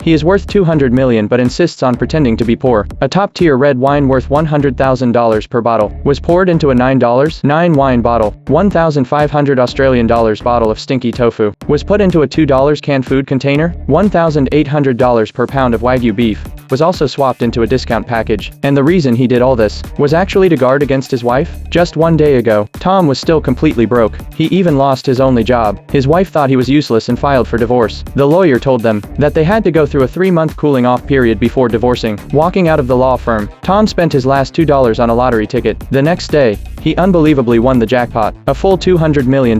He is worth $200 million but insists on pretending to be poor. A top-tier red wine worth $100,000 per bottle was poured into a $9 wine bottle. $1,500 bottle of stinky tofu was put into a $2 canned food container. $1,800 per pound of Wagyu beef was also swapped into a discount package. And the reason he did all this was actually to guard against his wife. Just one day ago, Tom was still completely broke. He even lost his only job. His wife thought he was useless and filed for divorce. The lawyer told them that they had to go through a 3-month cooling off period before divorcing. Walking out of the law firm, Tom spent his last $2 on a lottery ticket. The next day, he unbelievably won the jackpot, a full $200 million.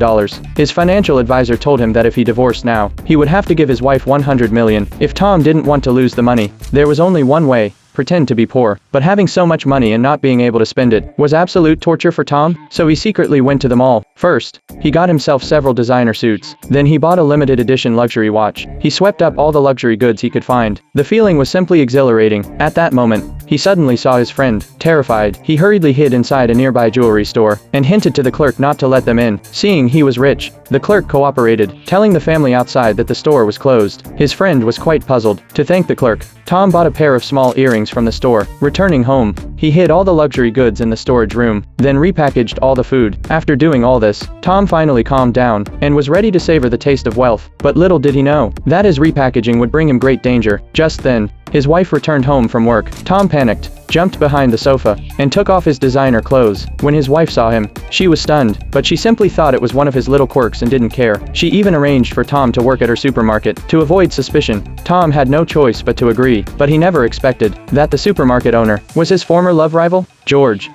His financial advisor told him that if he divorced now, he would have to give his wife $100 million. If Tom didn't want to lose the money, there was only one way: pretend to be poor. But having so much money and not being able to spend it was absolute torture for Tom, so he secretly went to the mall. First, he got himself several designer suits. Then he bought a limited edition luxury watch. He swept up all the luxury goods he could find. The feeling was simply exhilarating. At that moment, he suddenly saw his friend. Terrified, he hurriedly hid inside a nearby jewelry store and hinted to the clerk not to let them in. Seeing he was rich, the clerk cooperated, telling the family outside that the store was closed. His friend was quite puzzled. To thank the clerk, Tom bought a pair of small earrings from the store. Returning home, he hid all the luxury goods in the storage room, then repackaged all the food. After doing all this, Tom finally calmed down and was ready to savor the taste of wealth. But little did he know that his repackaging would bring him great danger. Just then, his wife returned home from work. Tom panicked, jumped behind the sofa, and took off his designer clothes. When his wife saw him, she was stunned, but she simply thought it was one of his little quirks and didn't care. She even arranged for Tom to work at her supermarket. To avoid suspicion, Tom had no choice but to agree, but he never expected that the supermarket owner was his former love rival, George.